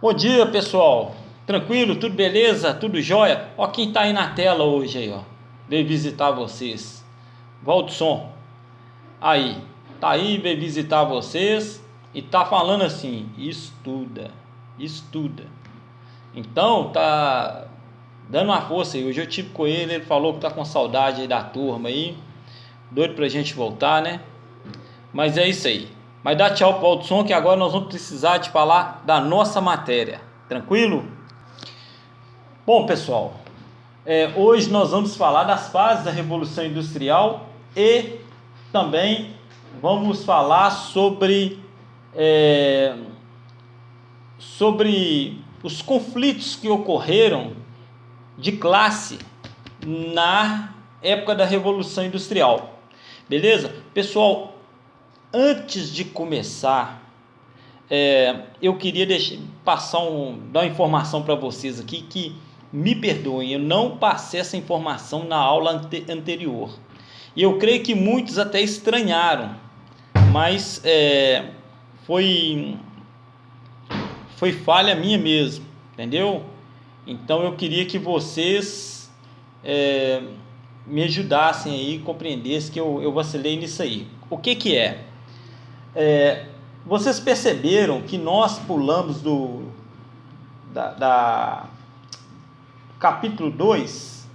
Bom dia, pessoal. Tranquilo? Tudo beleza? Tudo jóia? Ó quem tá aí na tela hoje aí, ó. Veio visitar vocês. Valdson. Aí. Tá aí, veio visitar vocês e tá falando assim: estuda. Estuda. Então, tá dando uma força aí. Hoje eu tive com ele, ele falou que tá com saudade aí da turma aí. Doido pra gente voltar, né? Mas é isso aí. Mas dá tchau pro Valdson que agora nós vamos precisar de falar da nossa matéria. Tranquilo? Bom, pessoal, hoje nós vamos falar das fases da Revolução Industrial e também vamos falar é, sobre os conflitos que ocorreram de classe na época da Revolução Industrial. Beleza? Pessoal, antes de começar, eu queria dar uma informação para vocês aqui que me perdoem, eu não passei essa informação na aula anterior. E eu creio que muitos até estranharam, mas foi, foi falha minha mesmo, entendeu? Então eu queria que vocês me ajudassem aí, compreendessem que eu vacilei nisso aí. O que é? Vocês perceberam que nós pulamos da capítulo 2,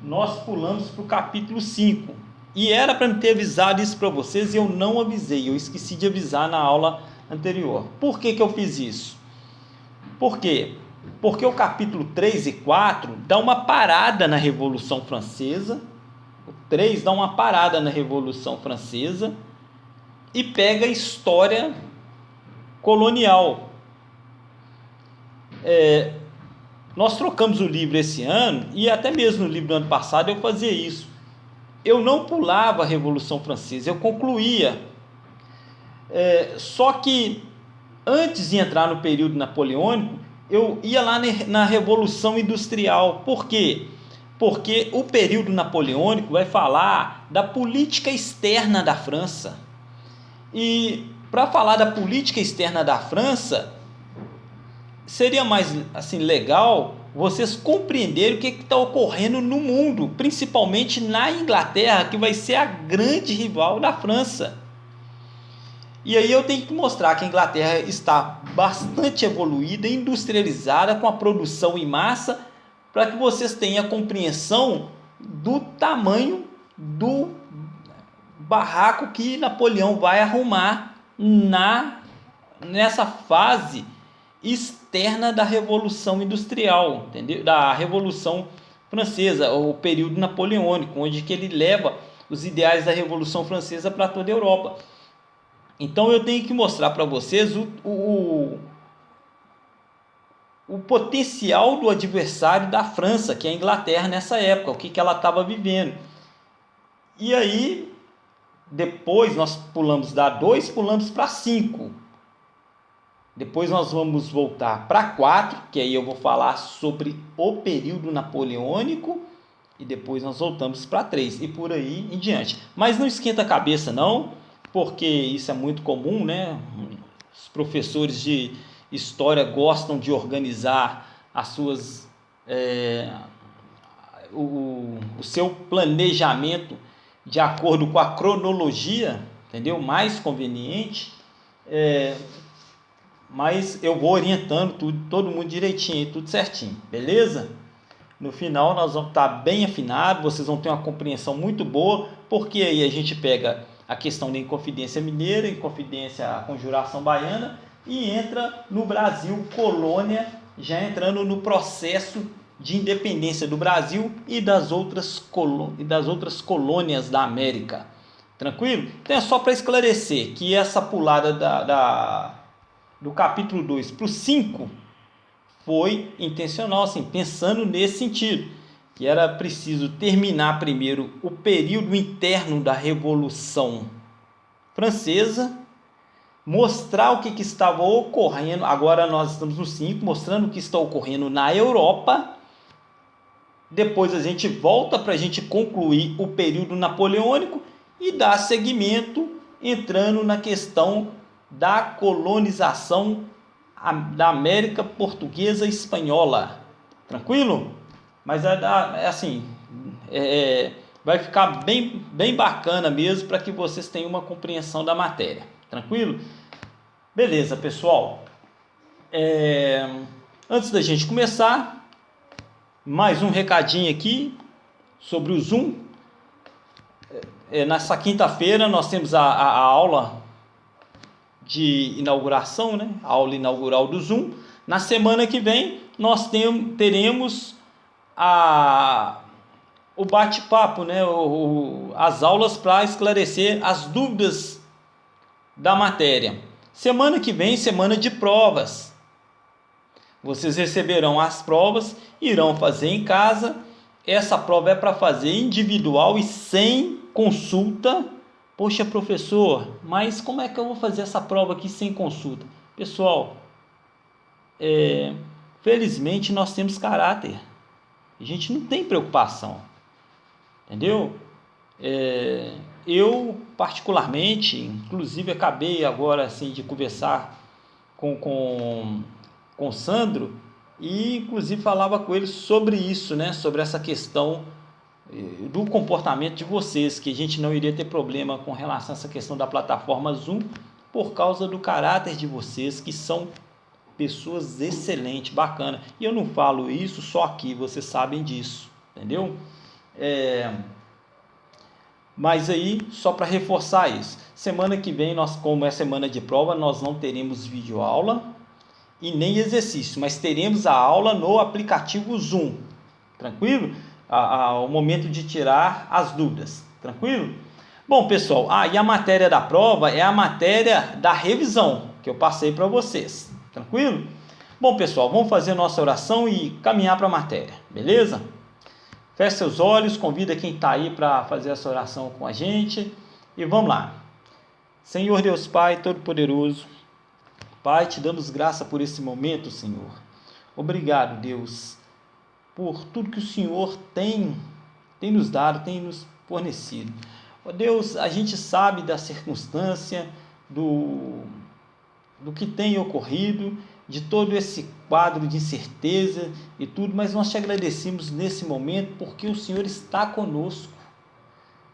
nós pulamos para o capítulo 5. E era para me ter avisado isso para vocês e eu não avisei, eu esqueci de avisar na aula anterior. Por que eu fiz isso? Por quê? Porque o capítulo 3 e 4 dá uma parada na Revolução Francesa. O 3 dá uma parada na Revolução Francesa e pega a história colonial. Nós trocamos o livro esse ano e até mesmo no livro do ano passado eu fazia isso. Eu não pulava a Revolução Francesa, eu concluía. Só que antes de entrar no período napoleônico, eu ia lá na Revolução Industrial. Por quê? Porque o período napoleônico vai falar da política externa da França. E para falar da política externa da França, seria mais assim legal vocês compreenderem o que está ocorrendo no mundo, principalmente na Inglaterra, que vai ser a grande rival da França. E aí eu tenho que mostrar que a Inglaterra está bastante evoluída, industrializada, com a produção em massa, para que vocês tenham a compreensão do tamanho do barraco que Napoleão vai arrumar nessa fase externa da Revolução Industrial, entendeu? Da Revolução Francesa, o período napoleônico, onde que ele leva os ideais da Revolução Francesa para toda a Europa. Então eu tenho que mostrar para vocês o potencial do adversário da França, que é a Inglaterra nessa época, o que ela estava vivendo. E aí, depois nós pulamos da 2, pulamos para 5. Depois nós vamos voltar para 4, que aí eu vou falar sobre o período napoleônico. E depois nós voltamos para 3 e por aí em diante. Mas não esquenta a cabeça não, porque isso é muito comum, né? Os professores de história gostam de organizar as suas, o seu planejamento de acordo com a cronologia, entendeu? Mais conveniente. Mas eu vou orientando todo mundo direitinho, tudo certinho, beleza? No final nós vamos estar bem afinados, vocês vão ter uma compreensão muito boa, porque aí a gente pega a questão da Inconfidência Mineira, Inconfidência Conjuração Baiana e entra no Brasil colônia, já entrando no processo de independência do Brasil e das outras colônias da América. Tranquilo? Então é só para esclarecer que essa pulada do capítulo 2 para o 5 foi intencional, assim, pensando nesse sentido, que era preciso terminar primeiro o período interno da Revolução Francesa, mostrar o que estava ocorrendo, agora nós estamos no 5, mostrando o que está ocorrendo na Europa. Depois a gente volta para a gente concluir o período napoleônico e dar seguimento entrando na questão da colonização da América Portuguesa e Espanhola. Tranquilo? Mas vai ficar bem bacana mesmo para que vocês tenham uma compreensão da matéria. Tranquilo? Beleza, pessoal. Antes da gente começar, mais um recadinho aqui sobre o Zoom. Nessa quinta-feira nós temos a aula de inauguração, né? A aula inaugural do Zoom. Na semana que vem nós teremos o bate-papo, né? As aulas para esclarecer as dúvidas da matéria. Semana que vem, semana de provas. Vocês receberão as provas, irão fazer em casa. Essa prova é para fazer individual e sem consulta. Poxa, professor, mas como é que eu vou fazer essa prova aqui sem consulta? Pessoal, felizmente nós temos caráter. A gente não tem preocupação. Entendeu? Eu, particularmente, inclusive acabei agora assim, de conversar com o Sandro, e inclusive falava com ele sobre isso, né? Sobre essa questão do comportamento de vocês, que a gente não iria ter problema com relação a essa questão da plataforma Zoom, por causa do caráter de vocês, que são pessoas excelentes, bacana. E eu não falo isso só aqui, vocês sabem disso, entendeu? Mas aí, só para reforçar isso, semana que vem, como é semana de prova, nós não teremos videoaula e nem exercício, mas teremos a aula no aplicativo Zoom, tranquilo? O momento de tirar as dúvidas, tranquilo? Bom, pessoal, e a matéria da prova é a matéria da revisão, que eu passei para vocês, tranquilo? Bom, pessoal, vamos fazer nossa oração e caminhar para a matéria, beleza? Feche seus olhos, convida quem está aí para fazer essa oração com a gente e vamos lá. Senhor Deus Pai Todo-Poderoso, Pai, te damos graça por esse momento, Senhor. Obrigado, Deus, por tudo que o Senhor tem nos dado, tem nos fornecido. Ó Deus, a gente sabe da circunstância, do que tem ocorrido, de todo esse quadro de incerteza e tudo, mas nós te agradecemos nesse momento porque o Senhor está conosco,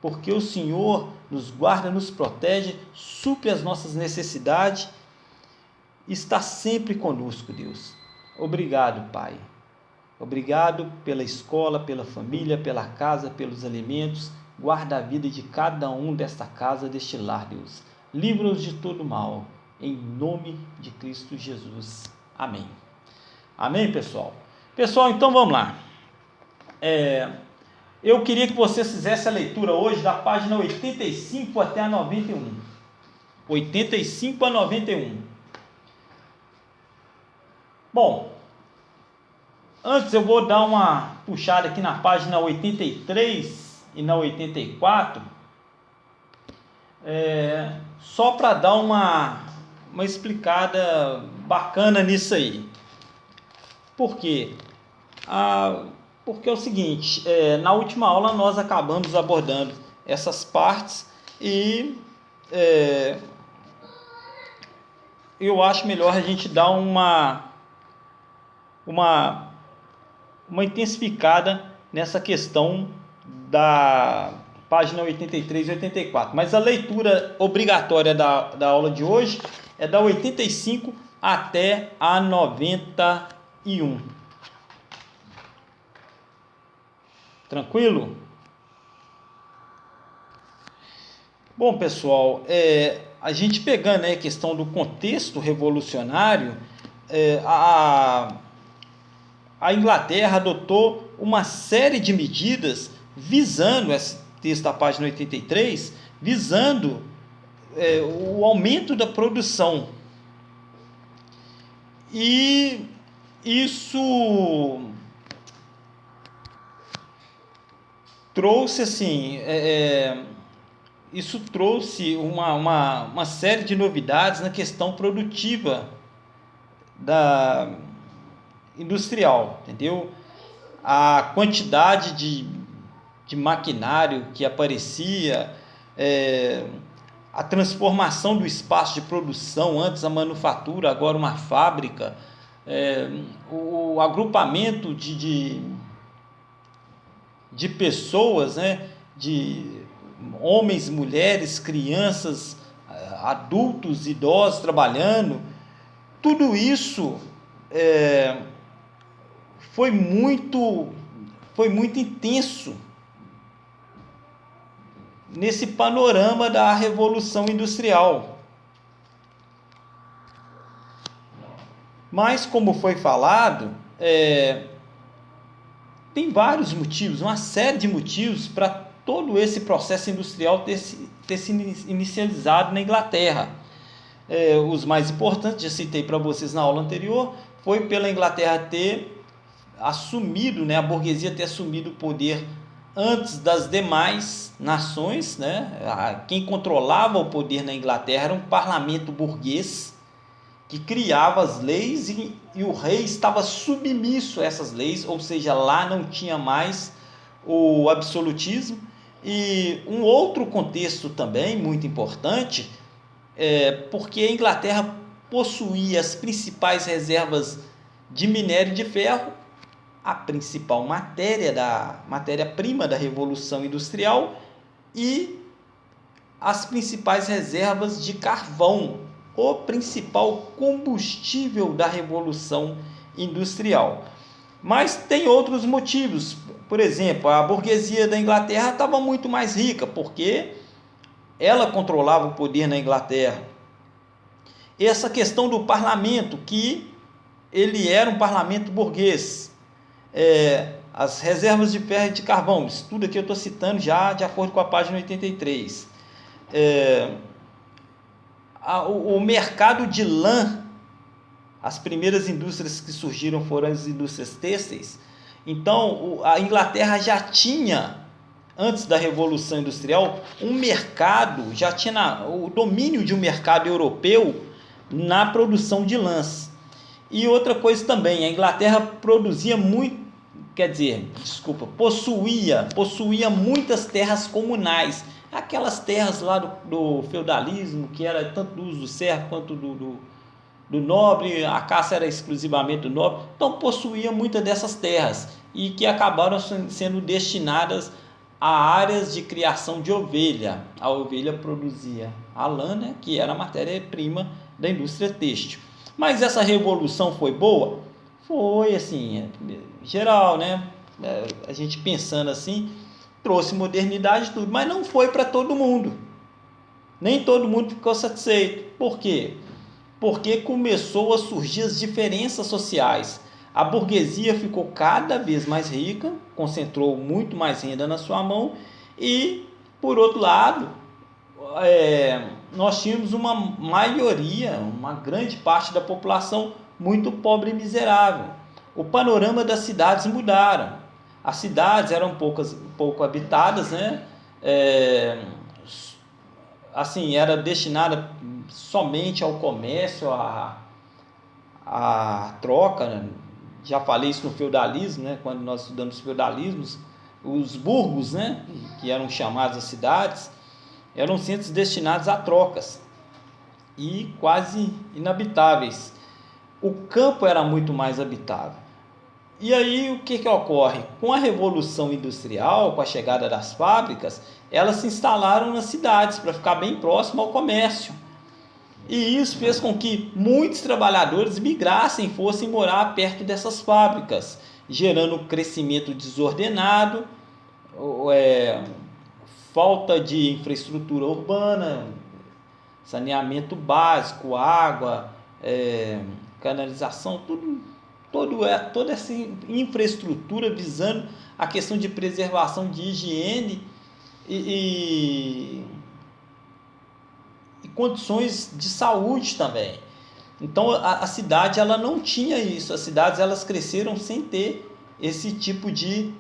porque o Senhor nos guarda, nos protege, supre as nossas necessidades, está sempre conosco, Deus. Obrigado, Pai. Obrigado pela escola, pela família, pela casa, pelos alimentos. Guarda a vida de cada um desta casa, deste lar, Deus. Livra-os de todo mal. Em nome de Cristo Jesus. Amém. Amém, pessoal? Pessoal, então vamos lá. Eu queria que vocês fizessem a leitura hoje da página 85 até a 91. 85 a 91. Bom, antes eu vou dar uma puxada aqui na página 83 e na 84. Só para dar uma explicada bacana nisso aí. Por quê? Porque é o seguinte, na última aula nós acabamos abordando essas partes e eu acho melhor a gente dar uma intensificada nessa questão da página 83 e 84. Mas a leitura obrigatória da aula de hoje é da 85 até a 91. Tranquilo? Bom, pessoal, a gente pegando a questão do contexto revolucionário, a Inglaterra adotou uma série de medidas visando, esse texto da página 83, visando o aumento da produção. E isso trouxe assim, uma série de novidades na questão produtiva da industrial, entendeu? A quantidade de, maquinário que aparecia, a transformação do espaço de produção, antes a manufatura, agora uma fábrica, o agrupamento de pessoas, né, de homens, mulheres, crianças, adultos, idosos trabalhando, tudo isso foi muito intenso nesse panorama da Revolução Industrial. Mas, como foi falado, tem vários motivos, uma série de motivos para todo esse processo industrial ter se inicializado na Inglaterra. Os mais importantes, já citei para vocês na aula anterior, foi pela Inglaterra ter assumido, né, a burguesia ter assumido o poder antes das demais nações, né? Quem controlava o poder na Inglaterra era um parlamento burguês que criava as leis e o rei estava submisso a essas leis, ou seja, lá não tinha mais o absolutismo. E um outro contexto também muito importante porque a Inglaterra possuía as principais reservas de minério de ferro, a principal matéria-prima da Revolução Industrial, e as principais reservas de carvão, o principal combustível da Revolução Industrial. Mas tem outros motivos. Por exemplo, a burguesia da Inglaterra estava muito mais rica, porque ela controlava o poder na Inglaterra. Essa questão do parlamento, que ele era um parlamento burguês. As reservas de ferro e de carvão, isso tudo aqui eu estou citando já de acordo com a página 83. O mercado de lã, as primeiras indústrias que surgiram foram as indústrias têxteis. Então, a Inglaterra já tinha, antes da Revolução Industrial, um mercado, já tinha o domínio de um mercado europeu na produção de lãs. E outra coisa também, a Inglaterra possuía muitas terras comunais, aquelas terras lá do feudalismo, que era tanto do uso do servo quanto do nobre, a caça era exclusivamente do nobre, então possuía muitas dessas terras, e que acabaram sendo destinadas a áreas de criação de ovelha. A ovelha produzia a lã, né, que era a matéria-prima da indústria têxtil. Mas essa revolução foi boa? Foi, assim, geral, né? A gente pensando assim, trouxe modernidade e tudo, mas não foi para todo mundo. Nem todo mundo ficou satisfeito. Por quê? Porque começou a surgir as diferenças sociais. A burguesia ficou cada vez mais rica, concentrou muito mais renda na sua mão, e, por outro lado, nós tínhamos uma maioria, uma grande parte da população muito pobre e miserável. O panorama das cidades mudaram. As cidades eram pouco habitadas, né? Assim, era destinada somente ao comércio, à troca, né? Já falei isso no feudalismo, né? Quando nós estudamos feudalismos, os burgos, né? Que eram chamados as cidades, eram centros destinados a trocas e quase inabitáveis. O campo era muito mais habitável. E aí o que ocorre? Com a Revolução Industrial, com a chegada das fábricas, elas se instalaram nas cidades para ficar bem próximo ao comércio. E isso fez com que muitos trabalhadores migrassem, fossem morar perto dessas fábricas, gerando um crescimento desordenado, falta de infraestrutura urbana, saneamento básico, água, canalização, toda essa infraestrutura visando a questão de preservação de higiene e condições de saúde também. Então a cidade ela não tinha isso, as cidades elas cresceram sem ter esse tipo de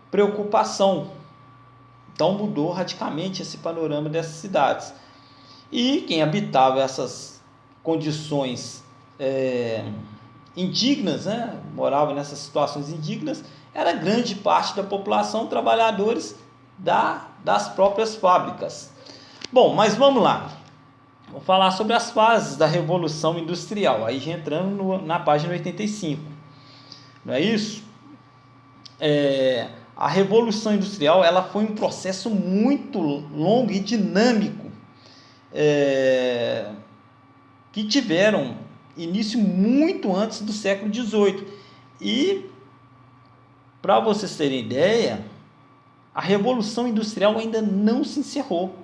preocupação. Então mudou radicalmente esse panorama dessas cidades. E quem habitava essas condições indignas, né, morava nessas situações indignas, era grande parte da população, trabalhadores das próprias fábricas. Bom, mas vamos lá. vou falar sobre as fases da Revolução Industrial, aí já entrando na página 85, não é isso? A Revolução Industrial ela foi um processo muito longo e dinâmico, que tiveram início muito antes do século XVIII. E, para vocês terem ideia, a Revolução Industrial ainda não se encerrou.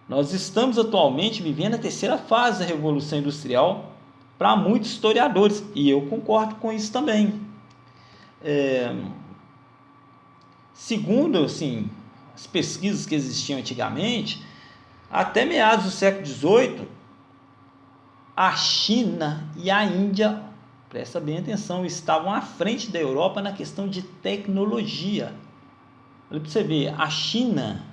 Nós estamos atualmente vivendo a terceira fase da Revolução Industrial para muitos historiadores, e eu concordo com isso também. Segundo assim, as pesquisas que existiam antigamente, até meados do século XVIII, a China e a Índia, presta bem atenção, estavam à frente da Europa na questão de tecnologia. Olha para você ver, a China,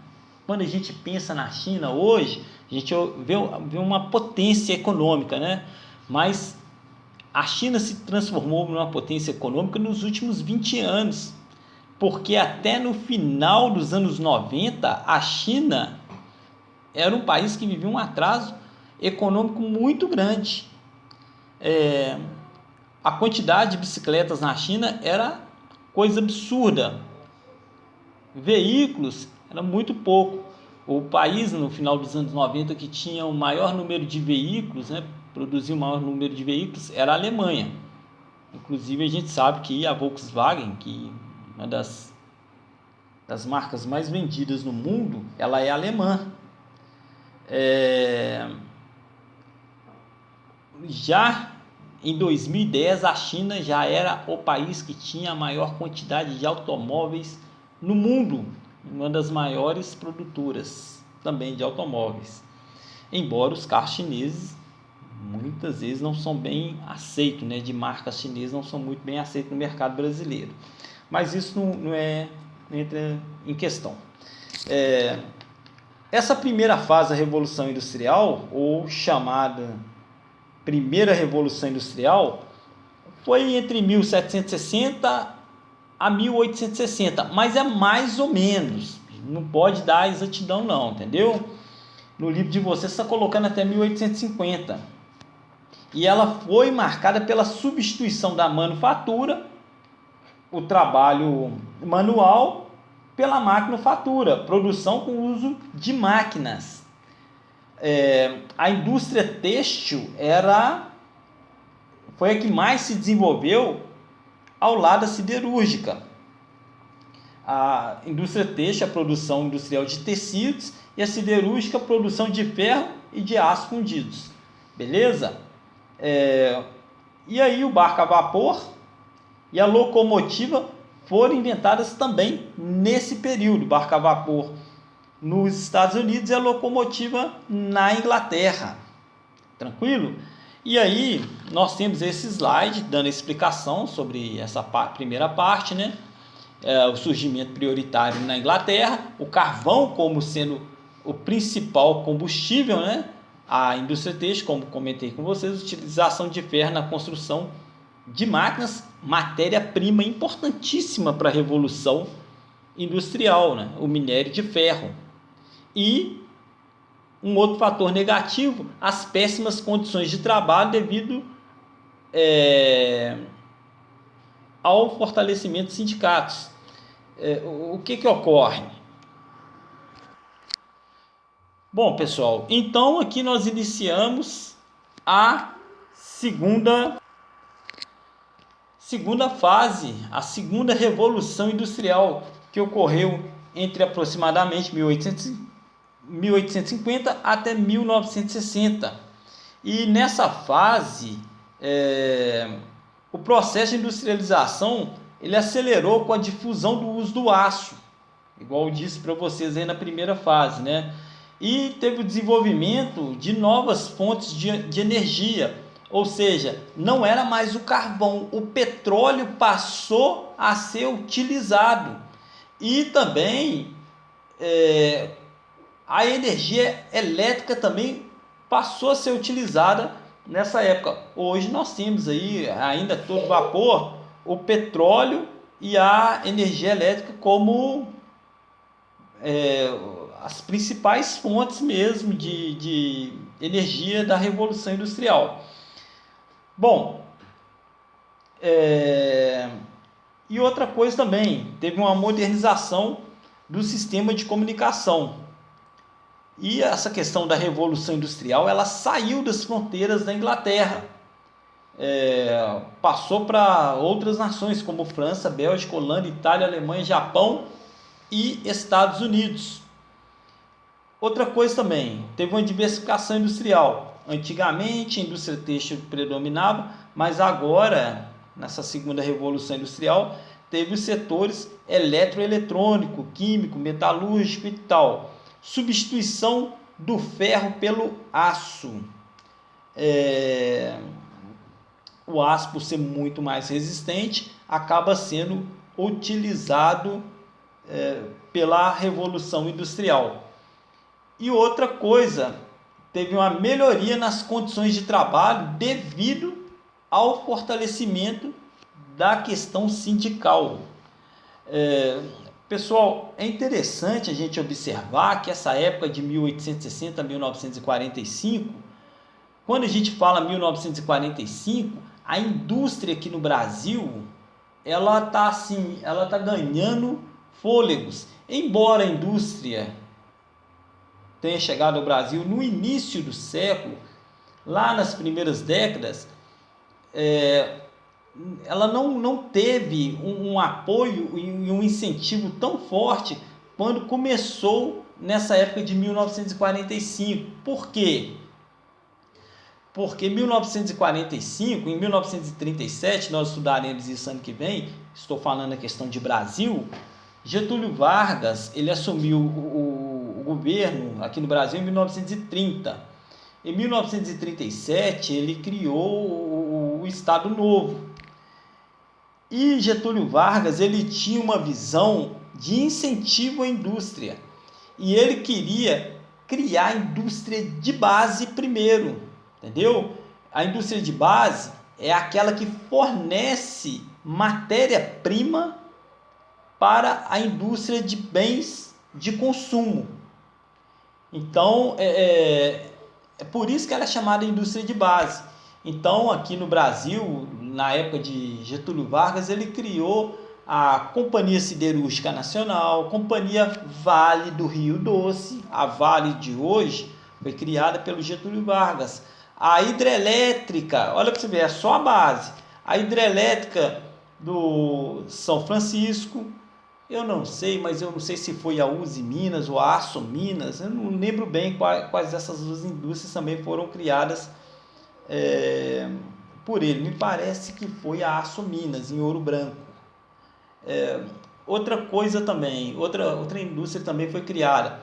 quando a gente pensa na China hoje, a gente vê uma potência econômica, né? Mas a China se transformou numa potência econômica nos últimos 20 anos, porque até no final dos anos 90, a China era um país que vivia um atraso econômico muito grande. A quantidade de bicicletas na China era coisa absurda. Veículos era muito pouco. O país, no final dos anos 90, que tinha o maior número de veículos, né, produzia o maior número de veículos, era a Alemanha. Inclusive, a gente sabe que a Volkswagen, que é uma das marcas mais vendidas no mundo, ela é alemã. Já em 2010, a China já era o país que tinha a maior quantidade de automóveis no mundo, uma das maiores produtoras também de automóveis. Embora os carros chineses muitas vezes não são bem aceitos, né, de marcas chinesas não são muito bem aceitos no mercado brasileiro. Mas isso não entra em questão. Essa primeira fase da Revolução Industrial, ou chamada Primeira Revolução Industrial, foi entre 1760 a 1860, mas é mais ou menos, não pode dar exatidão não, entendeu? No livro de vocês está colocando até 1850, e ela foi marcada pela substituição da manufatura, o trabalho manual, pela maquinofatura, produção com uso de máquinas. A indústria têxtil foi a que mais se desenvolveu ao lado da siderúrgica. A indústria têxtil, a produção industrial de tecidos, e a siderúrgica, a produção de ferro e de aço fundidos. Beleza? E aí o barco a vapor e a locomotiva foram inventadas também nesse período. Barco a vapor nos Estados Unidos e a locomotiva na Inglaterra. Tranquilo? E aí nós temos esse slide dando a explicação sobre essa primeira parte, né? O surgimento prioritário na Inglaterra, o carvão como sendo o principal combustível, né? A indústria têxtil, como comentei com vocês, utilização de ferro na construção de máquinas, matéria-prima importantíssima para a Revolução Industrial, né? O minério de ferro. E um outro fator negativo, as péssimas condições de trabalho devido ao fortalecimento dos sindicatos. O que ocorre? Bom, pessoal, então aqui nós iniciamos a segunda fase, a segunda Revolução Industrial, que ocorreu entre aproximadamente 1850 até 1960. E nessa fase, o processo de industrialização ele acelerou com a difusão do uso do aço, igual eu disse para vocês aí na primeira fase, né? E teve o desenvolvimento de novas fontes de energia, ou seja, não era mais o carvão, o petróleo passou a ser utilizado. E também a energia elétrica também passou a ser utilizada nessa época. Hoje nós temos aí ainda todo vapor, o petróleo e a energia elétrica como as principais fontes mesmo de energia da Revolução Industrial. Bom, e outra coisa também, teve uma modernização do sistema de comunicação. E essa questão da Revolução Industrial, ela saiu das fronteiras da Inglaterra, passou para outras nações como França, Bélgica, Holanda, Itália, Alemanha, Japão e Estados Unidos. Outra coisa também, teve uma diversificação industrial. Antigamente a indústria têxtil predominava, mas agora, nessa segunda Revolução Industrial, teve os setores eletroeletrônico, químico, metalúrgico e tal. Substituição do ferro pelo aço. O aço, por ser muito mais resistente, acaba sendo utilizado pela Revolução Industrial. E outra coisa, teve uma melhoria nas condições de trabalho devido ao fortalecimento da questão sindical. Pessoal, é interessante a gente observar que essa época de 1860 a 1945, quando a gente fala 1945, a indústria aqui no Brasil, ela tá ganhando fôlegos. Embora a indústria tenha chegado ao Brasil no início do século, lá nas primeiras décadas, ela não teve um apoio e um incentivo tão forte quando começou nessa época de 1945. Por quê? Porque em 1945, em 1937, nós estudaremos isso ano que vem, estou falando a questão de Brasil, Getúlio Vargas, ele assumiu o governo aqui no Brasil em 1930. Em 1937, ele criou o Estado Novo. E Getúlio Vargas, ele tinha uma visão de incentivo à indústria. E ele queria criar a indústria de base primeiro, entendeu? A indústria de base é aquela que fornece matéria-prima para a indústria de bens de consumo. Então, é por isso que ela é chamada indústria de base. Então, aqui no Brasil, na época de Getúlio Vargas, ele criou a Companhia Siderúrgica Nacional, Companhia Vale do Rio Doce. A Vale de hoje foi criada pelo Getúlio Vargas. A hidrelétrica, olha para você ver, é só a base. A hidrelétrica do São Francisco, eu não sei, mas eu não sei se foi a Uzi Minas ou a Aço Minas, eu não lembro bem quais dessas duas indústrias também foram criadas por ele. Me parece que foi a Aço Minas, em Ouro Branco. Outra coisa também, outra indústria também foi criada.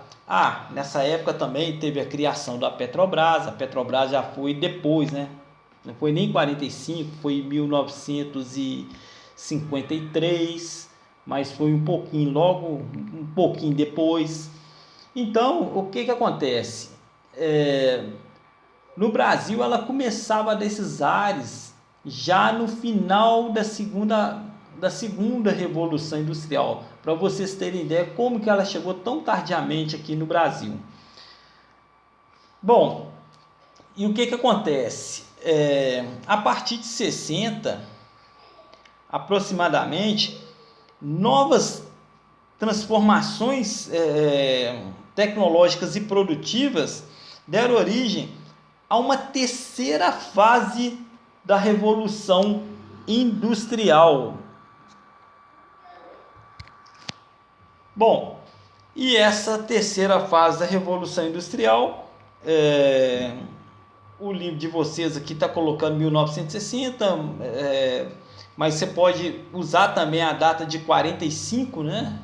Nessa época também teve a criação da Petrobras. A Petrobras já foi depois, né? Não foi nem em 45, foi em 1953, mas foi um pouquinho depois. Então, o que acontece? No Brasil, ela começava desses ares já no final da segunda Revolução Industrial, para vocês terem ideia como que ela chegou tão tardiamente aqui no Brasil. Bom, e o que acontece? A partir de 60, aproximadamente, novas transformações tecnológicas e produtivas deram origem a uma terceira fase da Revolução Industrial. Bom, e essa terceira fase da Revolução Industrial, o livro de vocês aqui está colocando 1960, mas você pode usar também a data de 45, né?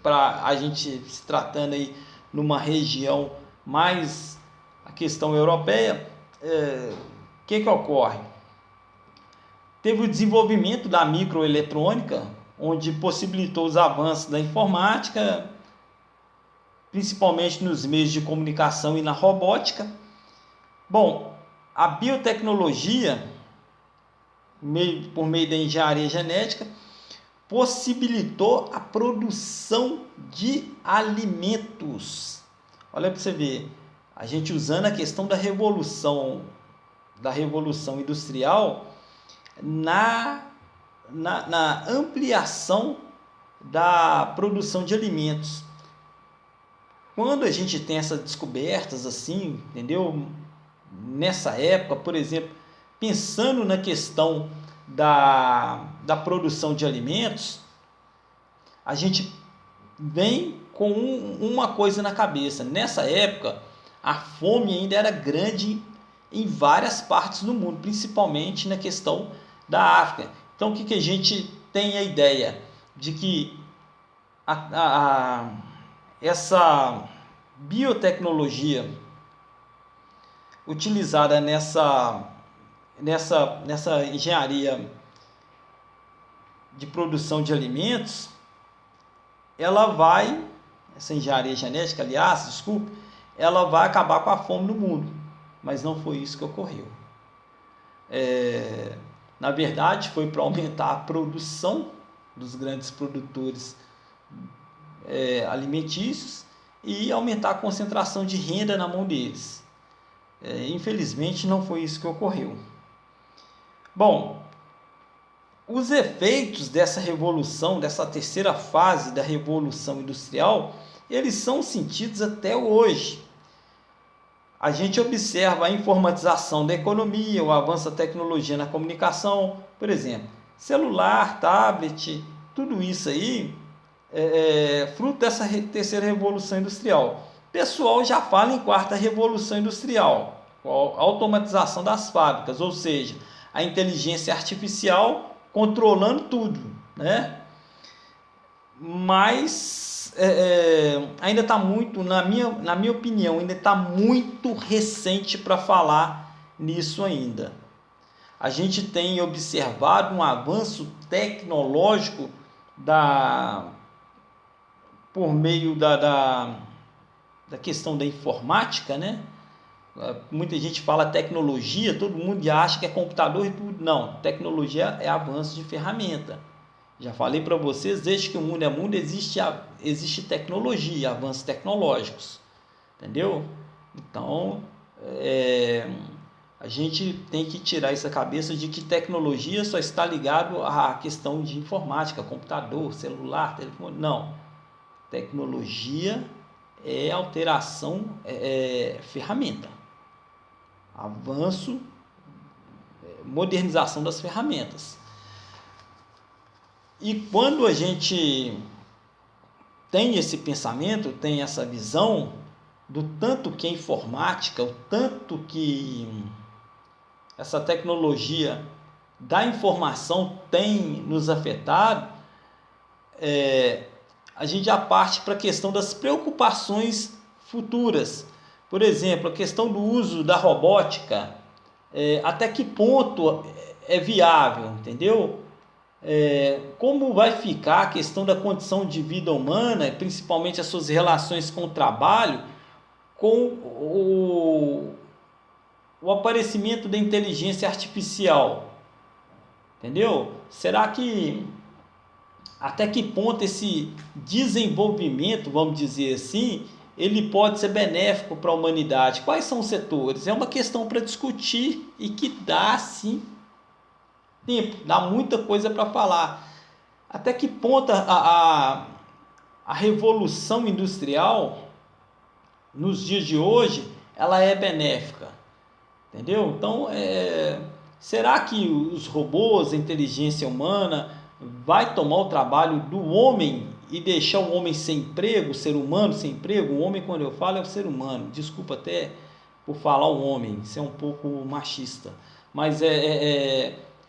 Para a gente se tratando aí numa região mais a questão europeia. O que ocorre? Teve o desenvolvimento da microeletrônica, onde possibilitou os avanços da informática, principalmente nos meios de comunicação e na robótica. Bom, a biotecnologia, por meio da engenharia genética, possibilitou a produção de alimentos. Olha para você ver, a gente usando a questão da revolução industrial na ampliação da produção de alimentos. Quando a gente tem essas descobertas assim, entendeu? Nessa época, por exemplo, pensando na questão da produção de alimentos, a gente vem com uma coisa na cabeça. Nessa época, a fome ainda era grande em várias partes do mundo, principalmente na questão da África. Então, o que a gente tem a ideia? De que essa biotecnologia utilizada nessa engenharia de produção de alimentos, essa engenharia genética, aliás, desculpe, ela vai acabar com a fome no mundo, mas não foi isso que ocorreu. Na verdade, foi para aumentar a produção dos grandes produtores alimentícios e aumentar a concentração de renda na mão deles. Infelizmente, não foi isso que ocorreu. Bom, os efeitos dessa revolução, dessa terceira fase da revolução industrial, eles são sentidos até hoje. A gente observa a informatização da economia, o avanço da tecnologia na comunicação, por exemplo, celular, tablet, tudo isso aí é fruto dessa terceira revolução industrial. O pessoal já fala em quarta revolução industrial, a automatização das fábricas, ou seja, a inteligência artificial controlando tudo, né? Mas ainda está muito, na minha opinião, ainda está muito recente para falar nisso ainda. A gente tem observado um avanço tecnológico por meio da questão da informática, né? Muita gente fala tecnologia, todo mundo acha que é computador e tudo. Não, tecnologia é avanço de ferramenta. Já falei para vocês, desde que o mundo é mundo, existe tecnologia, avanços tecnológicos. Entendeu? Então, a gente tem que tirar essa cabeça de que tecnologia só está ligado à questão de informática, computador, celular, telefone. Não. Tecnologia é alteração, ferramenta. Avanço, modernização das ferramentas. E quando a gente tem esse pensamento, tem essa visão do tanto que a informática, o tanto que essa tecnologia da informação tem nos afetado, a gente já parte para a questão das preocupações futuras. Por exemplo, a questão do uso da robótica, até que ponto é viável, entendeu? Como vai ficar a questão da condição de vida humana, principalmente as suas relações com o trabalho, com o aparecimento da inteligência artificial, entendeu? Será que até que ponto esse desenvolvimento, vamos dizer assim, ele pode ser benéfico para a humanidade? Quais são os setores? É uma questão para discutir e que dá, sim, tempo, dá muita coisa para falar. Até que ponto a revolução industrial, nos dias de hoje, ela é benéfica? Entendeu? Então, será que os robôs, a inteligência humana, vai tomar o trabalho do homem e deixar o homem sem emprego, o ser humano sem emprego? O homem, quando eu falo, é o ser humano. Desculpa até por falar o homem, isso é um pouco machista. Mas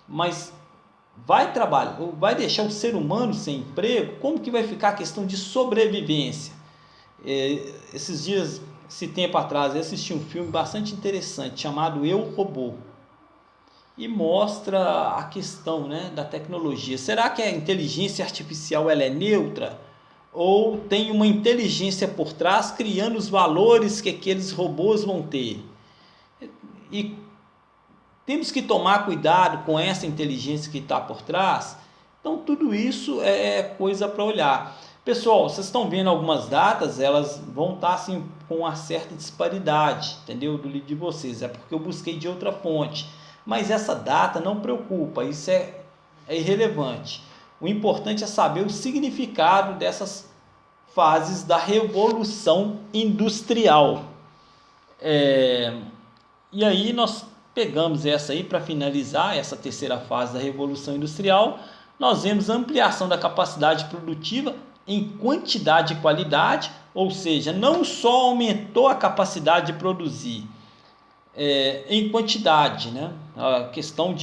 mas vai deixar o ser humano sem emprego? Como que vai ficar a questão de sobrevivência? Esses dias, esse tempo atrás, eu assisti um filme bastante interessante chamado Eu, Robô, e mostra a questão, né, da tecnologia. Será que a inteligência artificial ela é neutra? Ou tem uma inteligência por trás criando os valores que aqueles robôs vão ter? E temos que tomar cuidado com essa inteligência que está por trás. Então, tudo isso é coisa para olhar. Pessoal, vocês estão vendo algumas datas, elas vão estar assim com uma certa disparidade, entendeu? Do livro de vocês, é porque eu busquei de outra fonte. Mas essa data não preocupa, isso é irrelevante. O importante é saber o significado dessas fases da Revolução Industrial. E aí nós pegamos essa aí para finalizar essa terceira fase da Revolução Industrial. Nós vemos a ampliação da capacidade produtiva em quantidade e qualidade, ou seja, não só aumentou a capacidade de produzir em quantidade, né? A questão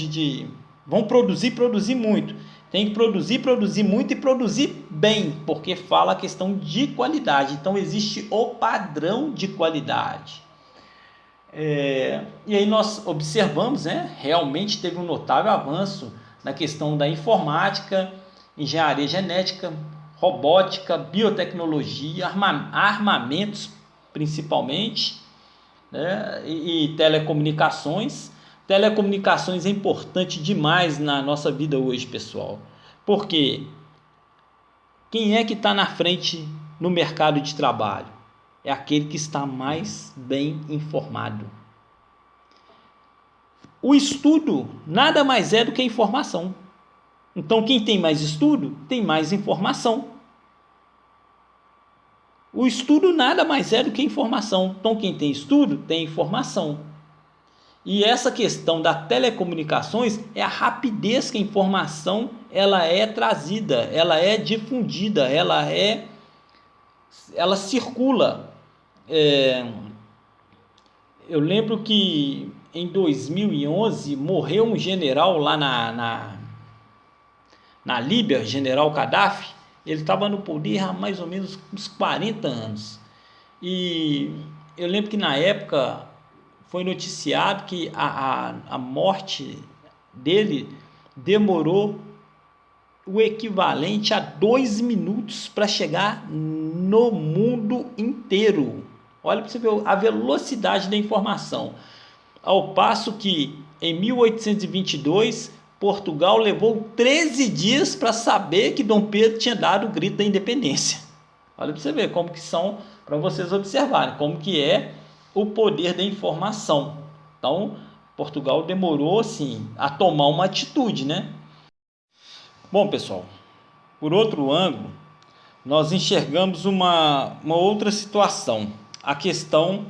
vão produzir muito. Tem que produzir muito e produzir bem, porque fala a questão de qualidade. Então existe o padrão de qualidade. E aí nós observamos, né? Realmente teve um notável avanço na questão da informática, engenharia genética, robótica, biotecnologia, armamentos principalmente, né? E telecomunicações. Telecomunicações é importante demais na nossa vida hoje, pessoal. Porque quem é que está na frente no mercado de trabalho? É aquele que está mais bem informado. O estudo nada mais é do que informação. Então, quem tem mais estudo, tem mais informação. O estudo nada mais é do que informação. Então, quem tem estudo, tem informação. E essa questão das telecomunicações é a rapidez que a informação ela é trazida, ela é difundida, ela circula. Eu lembro que em 2011 morreu um general lá na Líbia, general Gaddafi. Ele estava no poder há mais ou menos uns 40 anos. E eu lembro que na época foi noticiado que a morte dele demorou o equivalente a 2 minutos para chegar no mundo inteiro. Olha para você ver a velocidade da informação. Ao passo que em 1822 Portugal levou 13 dias para saber que Dom Pedro tinha dado o grito da independência. Olha para você ver como que são, para vocês observarem como que é o poder da informação. Então, Portugal demorou assim a tomar uma atitude, né? Bom, pessoal, por outro ângulo, nós enxergamos uma outra situação, a questão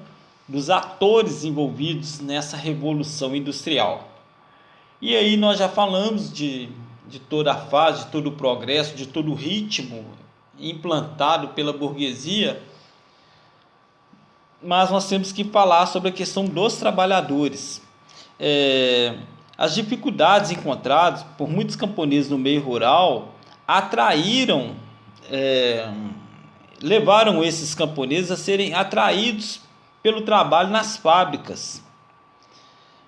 dos atores envolvidos nessa revolução industrial. E aí nós já falamos de toda a fase, de todo o progresso, de todo o ritmo implantado pela burguesia, mas nós temos que falar sobre a questão dos trabalhadores. As dificuldades encontradas por muitos camponeses no meio rural levaram esses camponeses a serem atraídos pelo trabalho nas fábricas.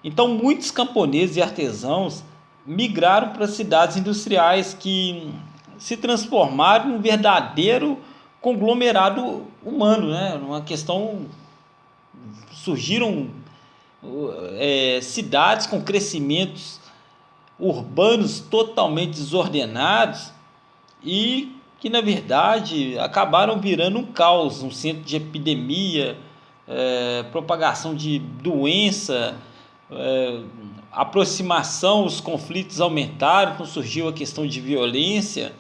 Então, muitos camponeses e artesãos migraram para cidades industriais que se transformaram num verdadeiro conglomerado humano, né? Uma questão, surgiram cidades com crescimentos urbanos totalmente desordenados e que na verdade acabaram virando um caos, um centro de epidemia, propagação de doença, aproximação, os conflitos aumentaram, então surgiu a questão de violência.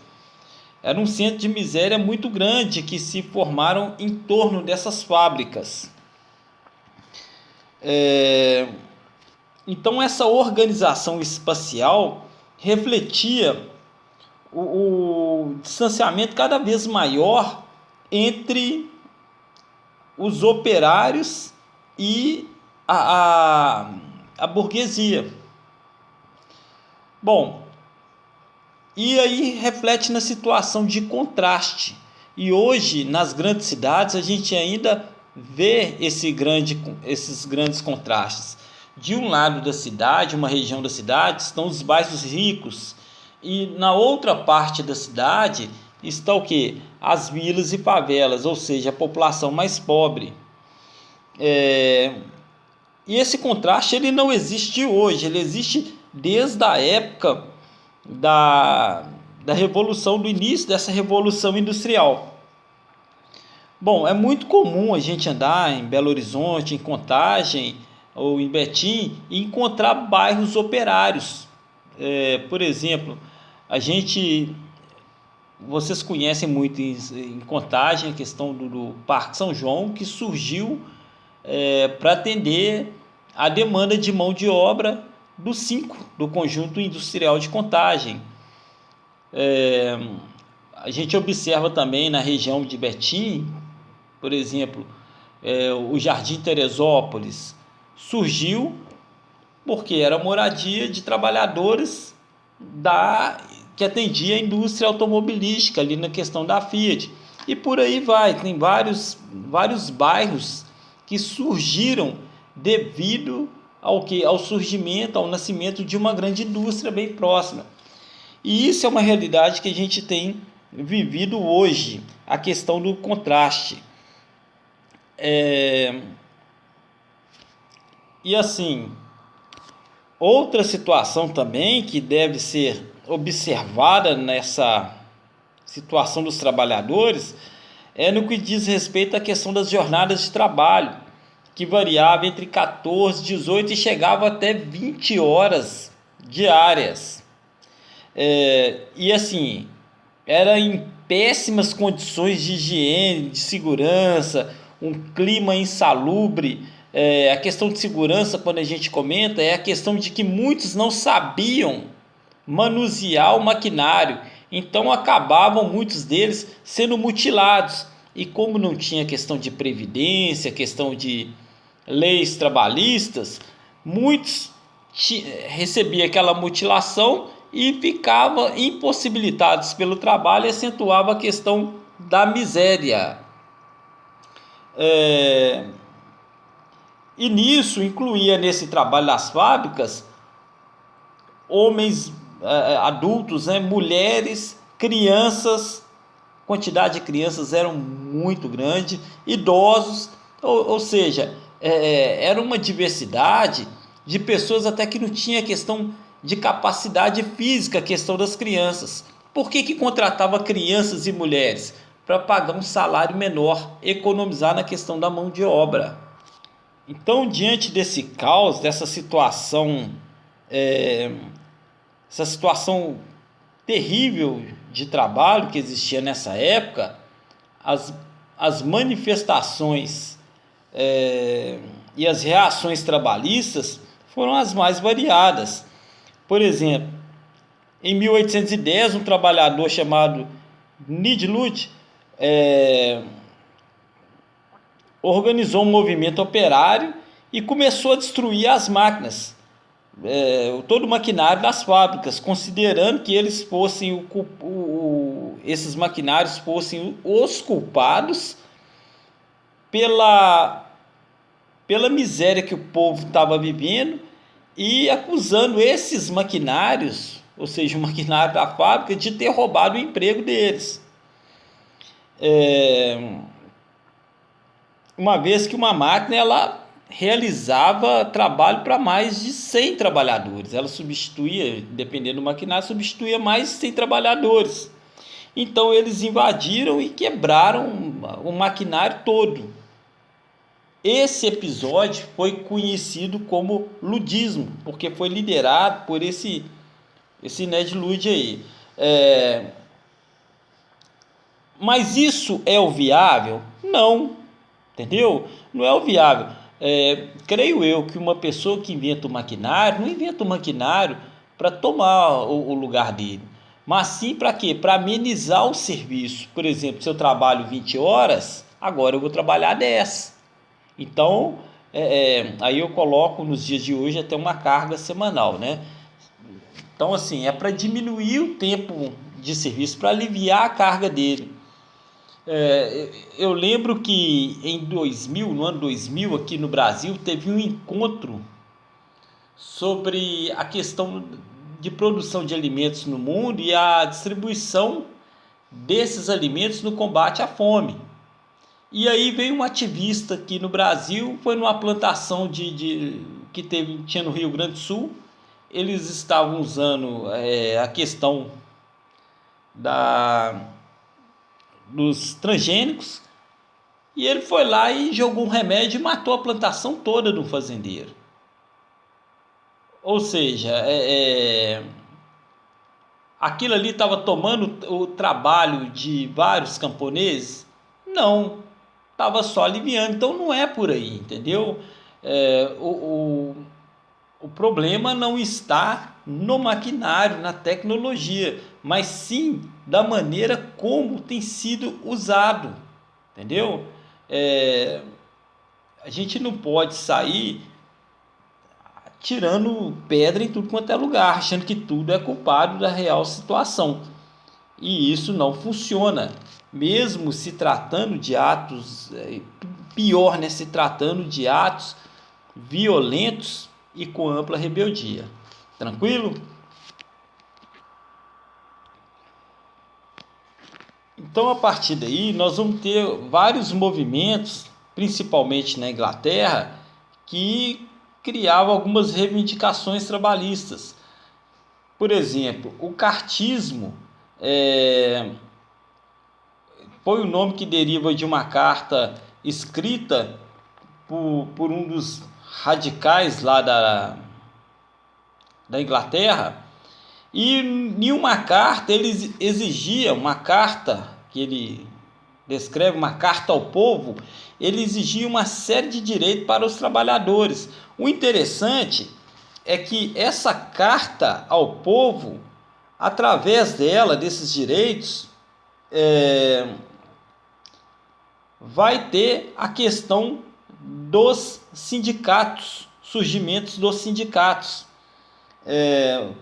Era um centro de miséria muito grande que se formaram em torno dessas fábricas. Então essa organização espacial refletia o distanciamento cada vez maior entre os operários e a burguesia. Bom, e aí reflete na situação de contraste. E hoje, nas grandes cidades, a gente ainda vê esses grandes contrastes. De um lado da cidade, uma região da cidade, estão os bairros ricos. E na outra parte da cidade está o quê? As vilas e favelas, ou seja, a população mais pobre. E esse contraste ele não existe hoje, ele existe desde a época da revolução, do início dessa revolução industrial. Bom, é muito comum a gente andar em Belo Horizonte, em Contagem ou em Betim e encontrar bairros operários. Por exemplo, vocês conhecem muito em Contagem a questão do Parque São João, que surgiu para atender a demanda de mão de obra do SINCO, do Conjunto Industrial de Contagem. A gente observa também na região de Betim, por exemplo, o Jardim Teresópolis surgiu porque era moradia de trabalhadores que atendia a indústria automobilística ali na questão da Fiat. E por aí vai, tem vários bairros que surgiram devido ao surgimento, ao nascimento de uma grande indústria bem próxima. E isso é uma realidade que a gente tem vivido hoje, a questão do contraste. E assim, outra situação também que deve ser observada nessa situação dos trabalhadores é no que diz respeito à questão das jornadas de trabalho, que variava entre 14, 18 e chegava até 20 horas diárias. E assim, era em péssimas condições de higiene, de segurança, um clima insalubre. A questão de segurança, quando a gente comenta, é a questão de que muitos não sabiam manusear o maquinário, então acabavam muitos deles sendo mutilados. E como não tinha questão de previdência, questão de leis trabalhistas, muitos recebiam aquela mutilação e ficavam impossibilitados pelo trabalho, e acentuava a questão da miséria. E nisso incluía nesse trabalho das fábricas homens adultos, mulheres, crianças, quantidade de crianças era muito grande, idosos, ou seja, era uma diversidade de pessoas até que não tinha questão de capacidade física, a questão das crianças. Por que contratava crianças e mulheres? Para pagar um salário menor, economizar na questão da mão de obra. Então, diante desse caos, dessa situação, essa situação terrível de trabalho que existia nessa época, as manifestações e as reações trabalhistas foram as mais variadas. Por exemplo, em 1810, um trabalhador chamado Nidlut organizou um movimento operário e começou a destruir as máquinas, todo o maquinário das fábricas, considerando que eles fossem esses maquinários fossem os culpados pela miséria que o povo estava vivendo, e acusando esses maquinários, ou seja, o maquinário da fábrica, de ter roubado o emprego deles. Uma vez que uma máquina ela realizava trabalho para mais de 100 trabalhadores, ela substituía, dependendo do maquinário, substituía mais de 100 trabalhadores. Então eles invadiram e quebraram o maquinário todo. Esse episódio foi conhecido como ludismo, porque foi liderado por esse Ned Ludd aí. Mas isso é o viável? Não, entendeu? Não é o viável. Creio eu que uma pessoa que inventa o maquinário, não inventa o maquinário para tomar o lugar dele, mas sim para quê? Para amenizar o serviço. Por exemplo, se eu trabalho 20 horas, agora eu vou trabalhar 10. Então, aí eu coloco nos dias de hoje até uma carga semanal, né? Então, assim, é para diminuir o tempo de serviço, para aliviar a carga dele. Eu lembro que no ano 2000, aqui no Brasil, teve um encontro sobre a questão de produção de alimentos no mundo e a distribuição desses alimentos no combate à fome. E aí veio um ativista aqui no Brasil, foi numa plantação que tinha no Rio Grande do Sul. Eles estavam usando a questão dos transgênicos, e ele foi lá e jogou um remédio e matou a plantação toda do fazendeiro. Ou seja, aquilo ali estava tomando o trabalho de vários camponeses? Não, estava só aliviando. Então não é por aí, entendeu? O problema não está no maquinário, na tecnologia, mas sim da maneira como tem sido usado, entendeu? A gente não pode sair tirando pedra em tudo quanto é lugar, achando que tudo é culpado da real situação. E isso não funciona, mesmo se tratando de atos, pior, né, se tratando de atos violentos e com ampla rebeldia. Tranquilo? Então, a partir daí, nós vamos ter vários movimentos, principalmente na Inglaterra, que criavam algumas reivindicações trabalhistas. Por exemplo, o cartismo foi o nome que deriva de uma carta escrita por um dos radicais lá da Inglaterra, e em uma carta ele exigia, uma carta que ele descreve, uma carta ao povo, ele exigia uma série de direitos para os trabalhadores. O interessante é que essa carta ao povo, através dela, desses direitos, vai ter a questão dos sindicatos, surgimentos dos sindicatos,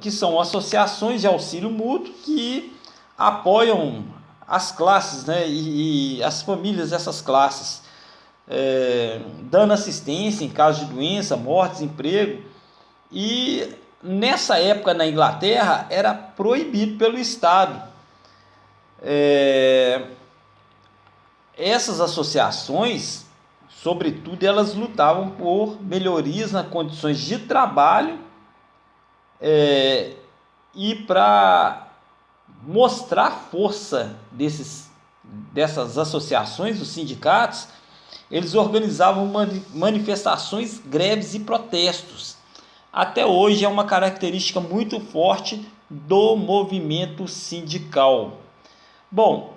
que são associações de auxílio mútuo que apoiam as classes, né, e as famílias dessas classes, dando assistência em caso de doença, morte, desemprego. E nessa época na Inglaterra era proibido pelo Estado. Essas associações, sobretudo, elas lutavam por melhorias nas condições de trabalho, e para mostrar a força dessas associações, dos sindicatos, eles organizavam manifestações, greves e protestos. Até hoje é uma característica muito forte do movimento sindical. Bom,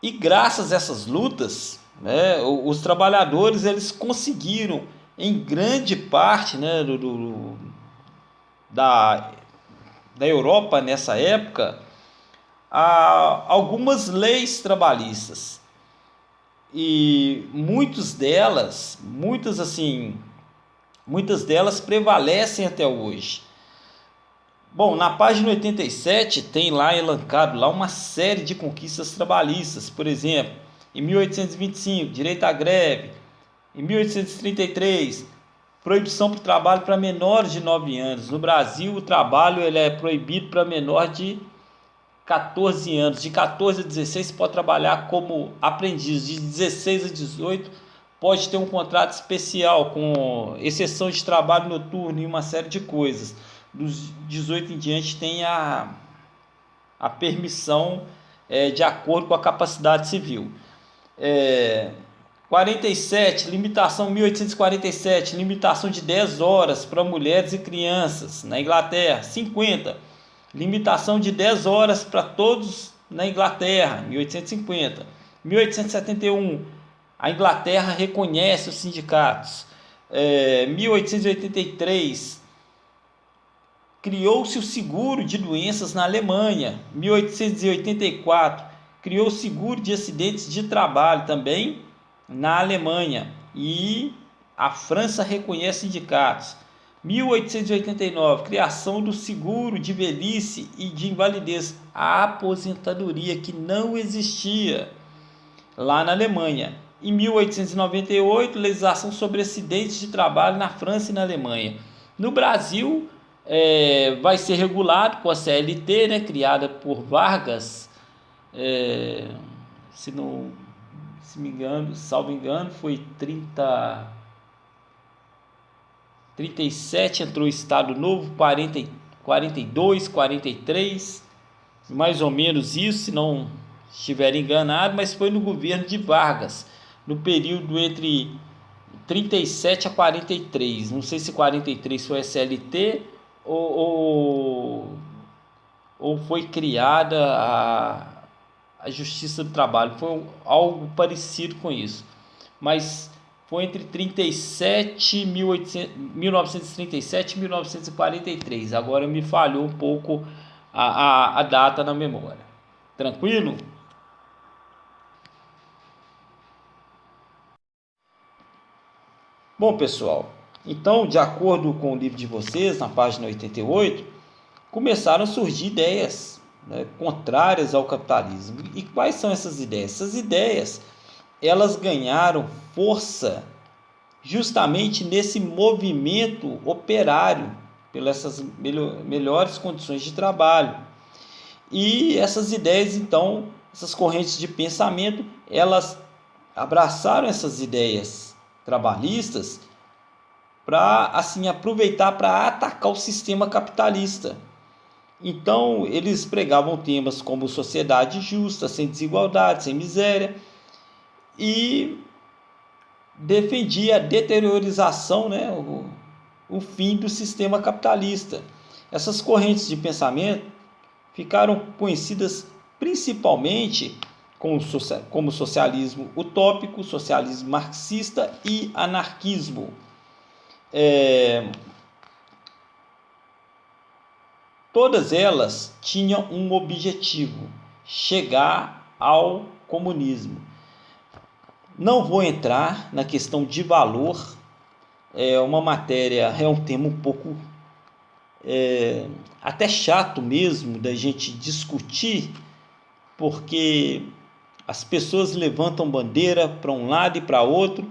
e graças a essas lutas, né, os trabalhadores eles conseguiram, em grande parte, né, da Europa nessa época, algumas leis trabalhistas, e muitas delas prevalecem até hoje. Bom, na página 87 tem lá elencado lá uma série de conquistas trabalhistas. Por exemplo, em 1825, direito à greve. Em 1833, proibição para o trabalho para menores de 9 anos. No Brasil, o trabalho ele é proibido para menor de 14 anos. De 14 a 16 pode trabalhar como aprendiz. De 16 a 18 pode ter um contrato especial, com exceção de trabalho noturno e uma série de coisas. Dos 18 em diante tem a permissão de acordo com a capacidade civil. 47, limitação 1847, limitação de 10 horas para mulheres e crianças na Inglaterra. 50, limitação de 10 horas para todos na Inglaterra, 1850. 1871, a Inglaterra reconhece os sindicatos. 1883, criou-se o seguro de doenças na Alemanha. 1884, criou o seguro de acidentes de trabalho também na Alemanha. E a França reconhece sindicatos. 1889, criação do seguro de velhice e de invalidez, a aposentadoria que não existia lá na Alemanha. Em 1898, legislação sobre acidentes de trabalho na França e na Alemanha. No Brasil, vai ser regulado com a CLT, né, criada por Vargas, se me engano, salvo engano, foi 37, entrou o Estado Novo, 42, 43, mais ou menos isso, se não estiver enganado, mas foi no governo de Vargas, no período entre 37 a 43. Não sei se 43 foi SLT ou, ou foi criada a Justiça do Trabalho. Foi algo parecido com isso. Mas foi entre 1937 e 1943. Agora me falhou um pouco a data na memória. Tranquilo? Bom, pessoal, então, de acordo com o livro de vocês, na página 88, começaram a surgir ideias, né, contrárias ao capitalismo. E quais são essas ideias? Essas ideias, elas ganharam força justamente nesse movimento operário, pelas essas melhores condições de trabalho. E essas ideias, então, essas correntes de pensamento, elas abraçaram essas ideias trabalhistas para assim aproveitar para atacar o sistema capitalista. Então, eles pregavam temas como sociedade justa, sem desigualdade, sem miséria, e defendia a deteriorização, né, o fim do sistema capitalista. Essas correntes de pensamento ficaram conhecidas principalmente como socialismo utópico, socialismo marxista e anarquismo. Todas elas tinham um objetivo: chegar ao comunismo. Não vou entrar na questão de valor, é uma matéria, é um tema um pouco até chato mesmo da gente discutir, porque as pessoas levantam bandeira para um lado e para outro,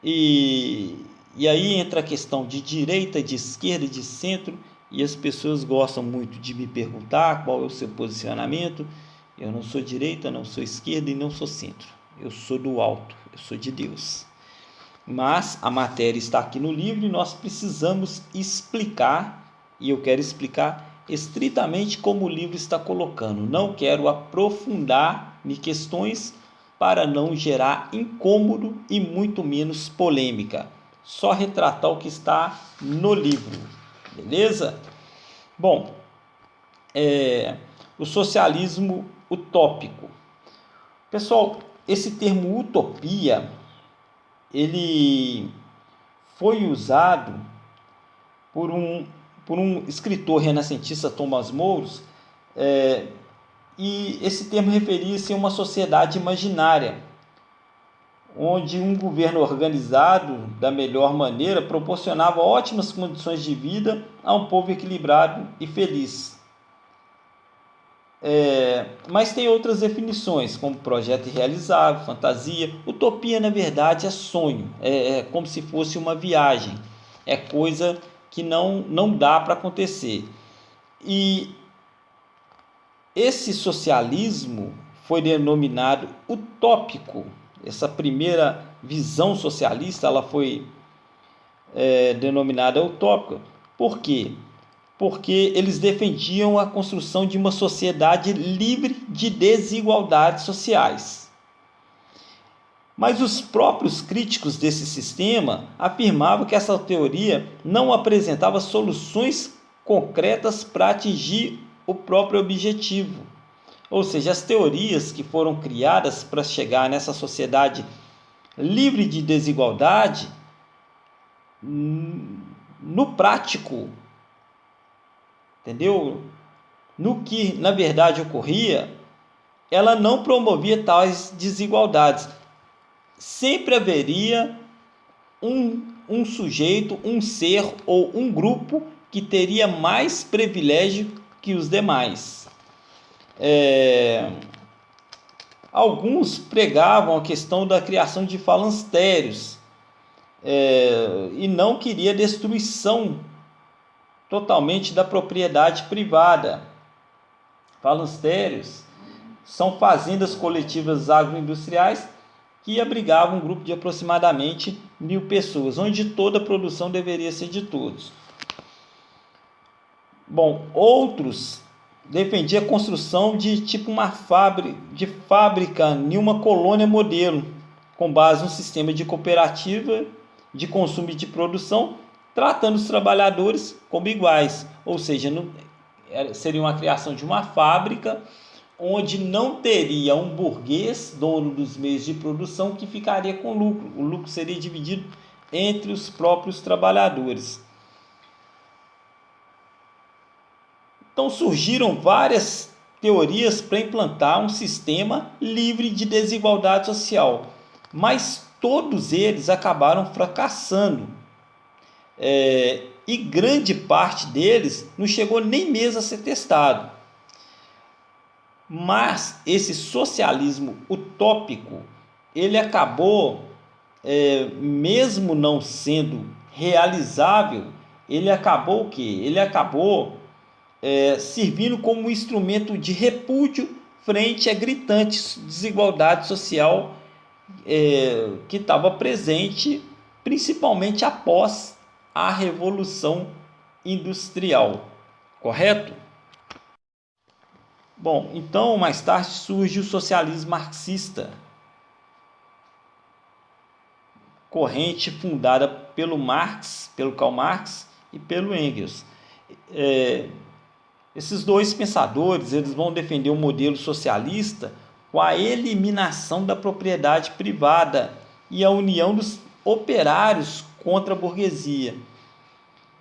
e aí entra a questão de direita, de esquerda, de centro, e as pessoas gostam muito de me perguntar qual é o seu posicionamento. Eu não sou direita, não sou esquerda e não sou centro. Eu sou do alto, eu sou de Deus. Mas a matéria está aqui no livro e nós precisamos explicar, e eu quero explicar estritamente como o livro está colocando. Não quero aprofundar em questões para não gerar incômodo e muito menos polêmica. Só retratar o que está no livro, beleza? Bom, o socialismo utópico. Pessoal, esse termo utopia, ele foi usado por um escritor renascentista, Thomas More, e esse termo referia-se a uma sociedade imaginária, onde um governo organizado da melhor maneira proporcionava ótimas condições de vida a um povo equilibrado e feliz. Mas tem outras definições, como projeto irrealizável, fantasia. Utopia, na verdade, é sonho, é como se fosse uma viagem, é coisa que não dá para acontecer. E esse socialismo foi denominado utópico. Essa primeira visão socialista, ela foi denominada utópica. Por quê? Porque eles defendiam a construção de uma sociedade livre de desigualdades sociais. Mas os próprios críticos desse sistema afirmavam que essa teoria não apresentava soluções concretas para atingir o próprio objetivo. Ou seja, as teorias que foram criadas para chegar nessa sociedade livre de desigualdade, no prático, entendeu? No que na verdade ocorria, ela não promovia tais desigualdades. Sempre haveria um sujeito, um ser ou um grupo que teria mais privilégio que os demais. Alguns pregavam a questão da criação de falancérios e não queria destruição totalmente da propriedade privada. Falancérios são fazendas coletivas agroindustriais que abrigavam um grupo de aproximadamente 1.000 pessoas, onde toda a produção deveria ser de todos. Bom, outros defendia a construção de tipo uma fábrica em uma colônia modelo, com base no sistema de cooperativa de consumo e de produção, tratando os trabalhadores como iguais, ou seja, seria uma criação de uma fábrica onde não teria um burguês, dono dos meios de produção, que ficaria com lucro. O lucro seria dividido entre os próprios trabalhadores. Então surgiram várias teorias para implantar um sistema livre de desigualdade social, mas todos eles acabaram fracassando. E grande parte deles não chegou nem mesmo a ser testado. Mas esse socialismo utópico, ele acabou, mesmo não sendo realizável, ele acabou o quê? Ele acabou servindo como um instrumento de repúdio frente à gritante desigualdade social que estava presente, principalmente após a Revolução Industrial, correto? Bom, então mais tarde surge o socialismo marxista, corrente fundada pelo Karl Marx e pelo Engels. Esses dois pensadores, eles vão defender um modelo socialista com a eliminação da propriedade privada e a união dos operários contra a burguesia,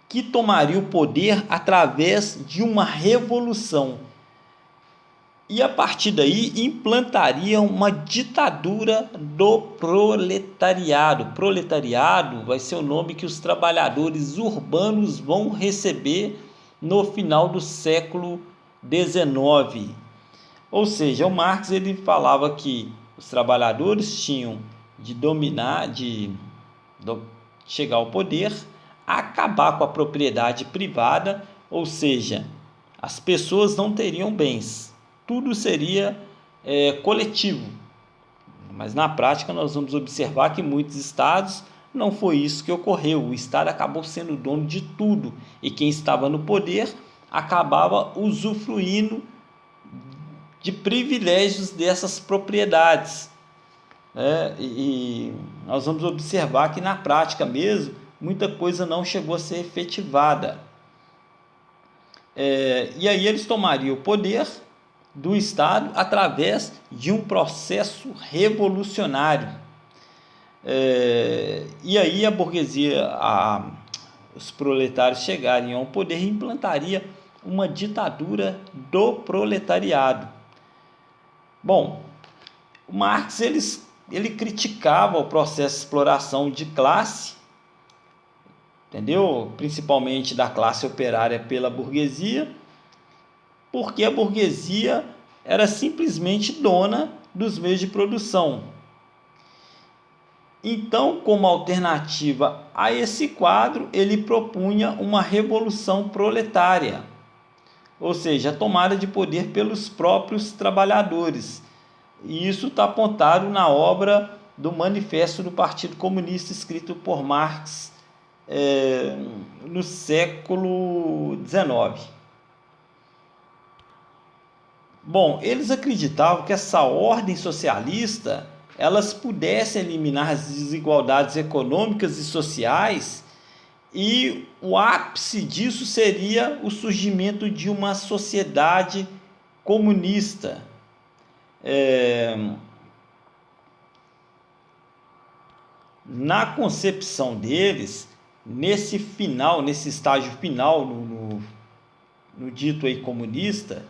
que tomaria o poder através de uma revolução. E a partir daí implantaria uma ditadura do proletariado. Proletariado vai ser o nome que os trabalhadores urbanos vão receber no final do século XIX. Ou seja, o Marx ele falava que os trabalhadores tinham de dominar, de chegar ao poder, acabar com a propriedade privada, ou seja, as pessoas não teriam bens, tudo seria coletivo. Mas na prática nós vamos observar que em muitos estados não foi isso que ocorreu. O Estado acabou sendo dono de tudo e quem estava no poder acabava usufruindo de privilégios dessas propriedades. E nós vamos observar que na prática mesmo muita coisa não chegou a ser efetivada. E aí eles tomariam o poder do Estado através de um processo revolucionário. E aí a burguesia, os proletários chegariam ao poder e implantaria uma ditadura do proletariado. Bom, o Marx ele criticava o processo de exploração de classe, entendeu? Principalmente da classe operária pela burguesia, porque a burguesia era simplesmente dona dos meios de produção. Então, como alternativa a esse quadro, ele propunha uma revolução proletária, ou seja, a tomada de poder pelos próprios trabalhadores. E isso está apontado na obra do Manifesto do Partido Comunista, escrito por Marx no século XIX. Bom, eles acreditavam que essa ordem socialista elas pudessem eliminar as desigualdades econômicas e sociais, e o ápice disso seria o surgimento de uma sociedade comunista. Na concepção deles, nesse estágio final, no dito aí comunista,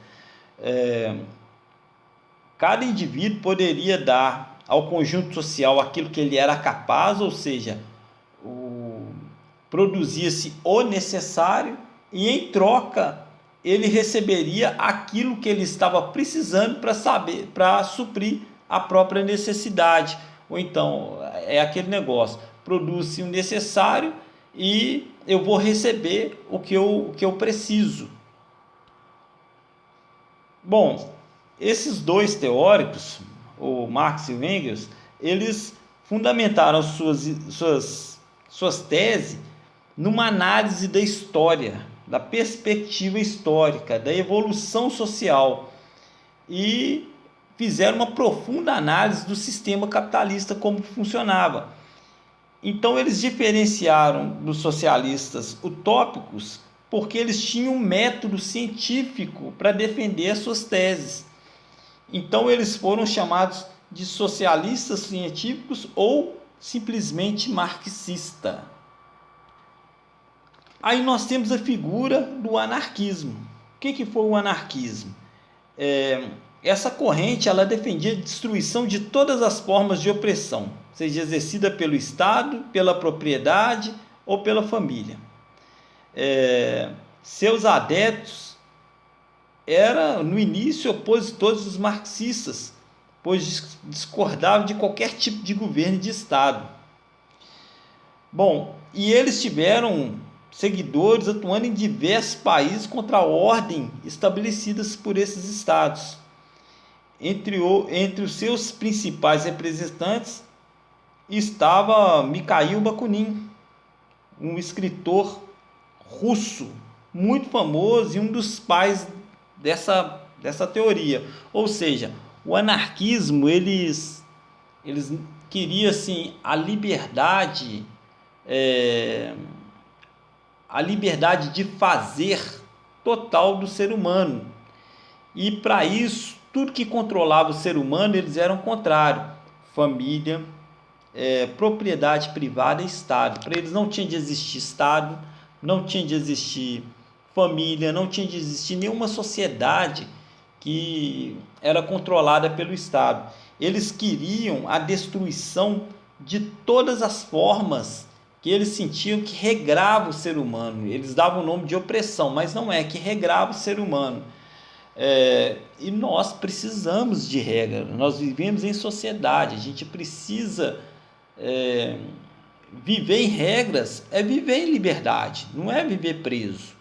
cada indivíduo poderia dar ao conjunto social aquilo que ele era capaz, ou seja, produzia-se o necessário e em troca ele receberia aquilo que ele estava precisando para suprir a própria necessidade. Ou então é aquele negócio, produz-se o necessário e eu vou receber o que eu preciso. Bom, esses dois teóricos, o Marx e o Engels, eles fundamentaram suas teses numa análise da história, da perspectiva histórica, da evolução social e fizeram uma profunda análise do sistema capitalista, como funcionava. Então eles diferenciaram dos socialistas utópicos porque eles tinham um método científico para defender as suas teses. Então eles foram chamados de socialistas científicos ou simplesmente marxista. Aí nós temos a figura do anarquismo. O que foi o anarquismo? Essa corrente ela defendia a destruição de todas as formas de opressão, seja exercida pelo Estado, pela propriedade ou pela família. Seus adeptos eram, no início, opositores dos marxistas, pois discordavam de qualquer tipo de governo de Estado. Bom, e eles tiveram seguidores atuando em diversos países contra a ordem estabelecidas por esses estados. Entre os seus principais representantes estava Mikhail Bakunin, um escritor russo muito famoso e um dos pais dessa teoria. Ou seja, o anarquismo eles queriam assim, a liberdade de fazer total do ser humano. E para isso, tudo que controlava o ser humano, eles eram contrário. Família, propriedade privada e Estado. Para eles não tinha de existir Estado, não tinha de existir família, não tinha de existir nenhuma sociedade que era controlada pelo Estado. Eles queriam a destruição de todas as formas que eles sentiam que regrava o ser humano. Eles davam o nome de opressão, mas não é, que regrava o ser humano. E nós precisamos de regra, nós vivemos em sociedade, a gente precisa viver em regras, é viver em liberdade, não é viver preso,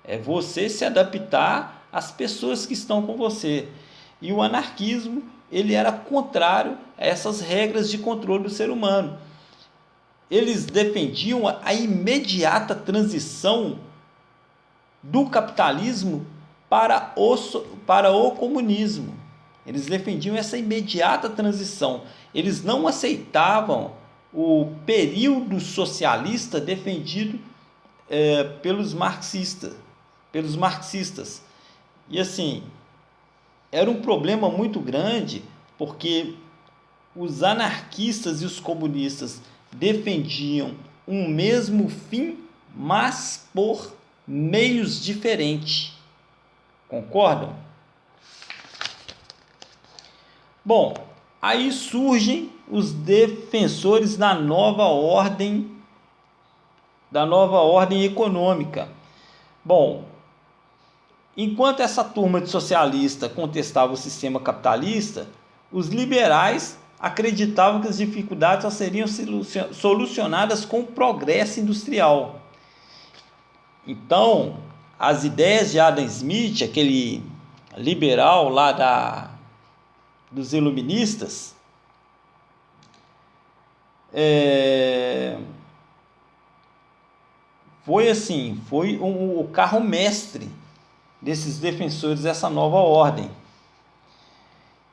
é você se adaptar às pessoas que estão com você. E o anarquismo ele era contrário a essas regras de controle do ser humano. Eles defendiam a imediata transição do capitalismo para o comunismo. Eles defendiam essa imediata transição. Eles não aceitavam o período socialista defendido pelos marxistas. E assim, era um problema muito grande, porque os anarquistas e os comunistas defendiam um mesmo fim, mas por meios diferentes. Concordam? Bom, aí surgem os defensores da nova ordem econômica. Bom, enquanto essa turma de socialista contestava o sistema capitalista, os liberais acreditavam que as dificuldades só seriam solucionadas com o progresso industrial. Então, as ideias de Adam Smith, aquele liberal lá dos iluministas, foi o carro-mestre desses defensores dessa nova ordem.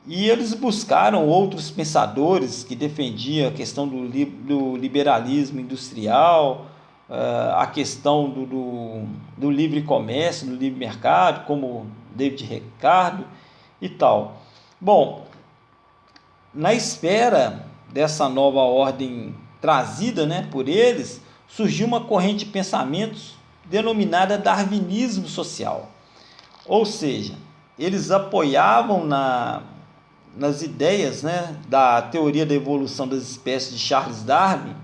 E eles buscaram outros pensadores que defendiam a questão do liberalismo industrial, a questão do livre comércio, do livre mercado, como David Ricardo e tal. Bom, na esfera dessa nova ordem trazida por eles, surgiu uma corrente de pensamentos denominada darwinismo social. Ou seja, eles apoiavam nas ideias da teoria da evolução das espécies de Charles Darwin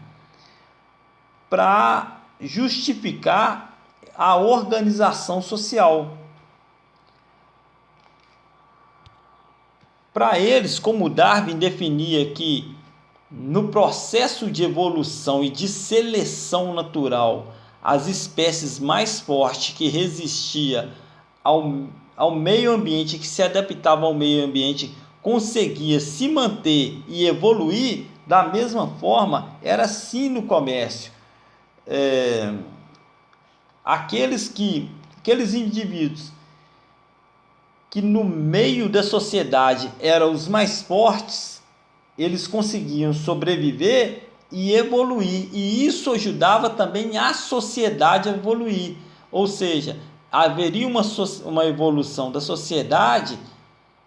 para justificar a organização social. Para eles, como Darwin definia que no processo de evolução e de seleção natural, as espécies mais fortes que resistiam ao meio ambiente, que se adaptavam ao meio ambiente, conseguia se manter e evoluir, da mesma forma, era assim no comércio. aqueles indivíduos que no meio da sociedade eram os mais fortes, eles conseguiam sobreviver e evoluir, e isso ajudava também a sociedade a evoluir, ou seja, haveria uma evolução da sociedade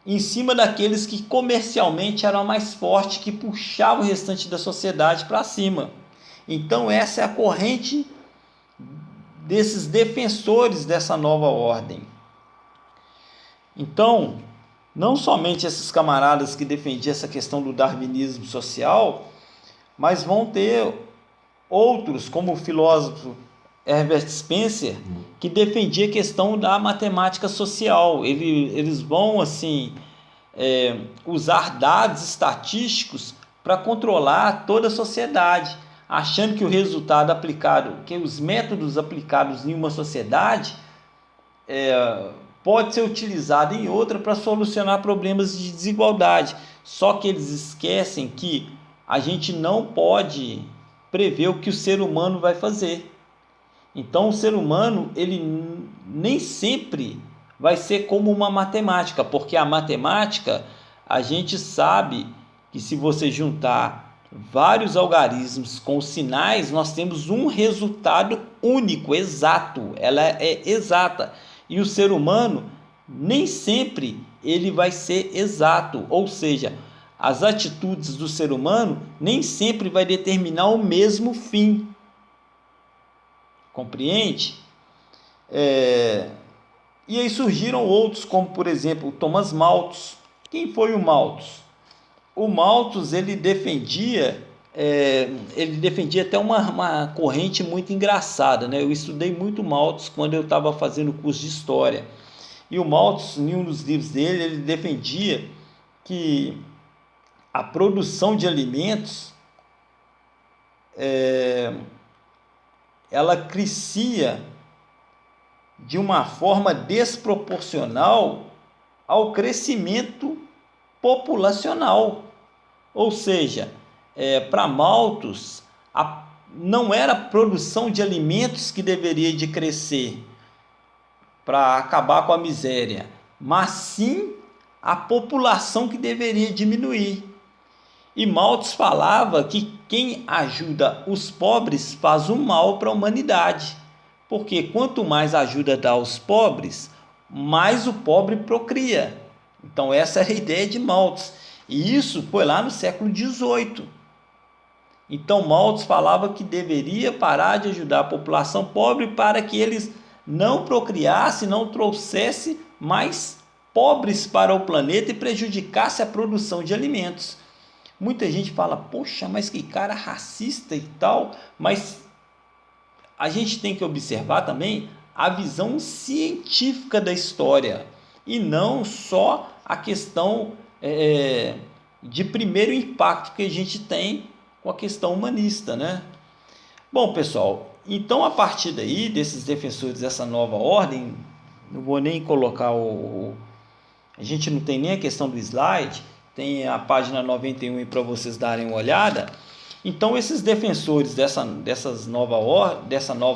em cima daqueles que comercialmente eram mais fortes, que puxavam o restante da sociedade para cima. Então essa é a corrente desses defensores dessa nova ordem. Então, não somente esses camaradas que defendiam essa questão do darwinismo social, mas vão ter outros, como o filósofo Herbert Spencer, que defendia a questão da matemática social. Eles vão assim usar dados estatísticos para controlar toda a sociedade, achando que o resultado aplicado, que os métodos aplicados em uma sociedade pode ser utilizado em outra para solucionar problemas de desigualdade. Só que eles esquecem que a gente não pode prever o que o ser humano vai fazer. Então o ser humano, ele nem sempre vai ser como uma matemática, porque a matemática, a gente sabe que se você juntar vários algarismos com sinais, nós temos um resultado único, exato, ela é exata. E o ser humano, nem sempre ele vai ser exato, ou seja, as atitudes do ser humano nem sempre vai determinar o mesmo fim. Compreende? E aí surgiram outros, como por exemplo o Thomas Malthus. Quem foi o Malthus? O Malthus ele defendia até uma corrente muito engraçada, né? Eu estudei muito Malthus quando eu estava fazendo o curso de História. E o Malthus, em um dos livros dele, ele defendia que a produção de alimentos ela crescia de uma forma desproporcional ao crescimento populacional. Ou seja, para Malthus, não era a produção de alimentos que deveria de crescer para acabar com a miséria, mas sim a população que deveria diminuir. E Malthus falava que quem ajuda os pobres faz um mal para a humanidade, porque quanto mais ajuda dá aos pobres, mais o pobre procria. Então essa era a ideia de Malthus, e isso foi lá no século XVIII. Então Malthus falava que deveria parar de ajudar a população pobre para que eles não procriassem, não trouxessem mais pobres para o planeta e prejudicasse a produção de alimentos. Muita gente fala, poxa, mas que cara racista e tal, mas a gente tem que observar também a visão científica da história e não só a questão de primeiro impacto que a gente tem com a questão humanista, né? Bom, pessoal, então a partir daí, desses defensores dessa nova ordem, não vou nem colocar a gente não tem nem a questão do slide, tem a página 91 aí para vocês darem uma olhada. Então esses defensores dessa nova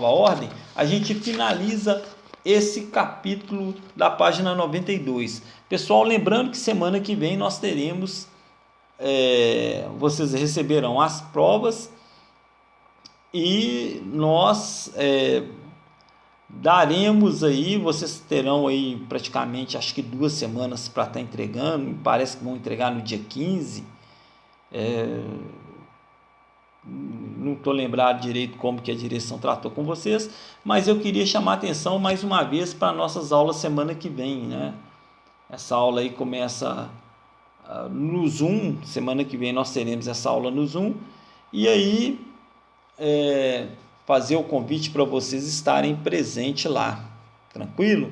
ordem, a gente finaliza esse capítulo da página 92. Pessoal, lembrando que semana que vem nós teremos, vocês receberão as provas e nós daremos aí, vocês terão aí praticamente acho que 2 semanas para estar entregando, parece que vão entregar no dia 15, não estou lembrado direito como que a direção tratou com vocês, mas eu queria chamar a atenção mais uma vez para nossas aulas semana que vem, né? Essa aula aí começa no Zoom, semana que vem nós teremos essa aula no Zoom, e aí fazer o convite para vocês estarem presentes lá, tranquilo?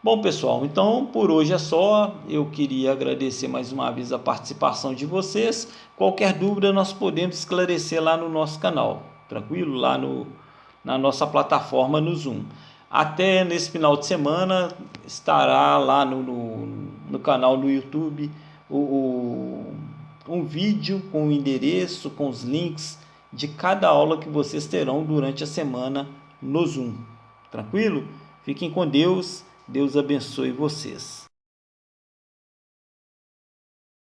Bom, pessoal, então por hoje é só. Eu queria agradecer mais uma vez a participação de vocês. Qualquer dúvida nós podemos esclarecer lá no nosso canal, tranquilo? Lá na nossa plataforma no Zoom. Até nesse final de semana estará lá no canal no YouTube um vídeo com o endereço, com os links de cada aula que vocês terão durante a semana no Zoom. Tranquilo? Fiquem com Deus. Deus abençoe vocês.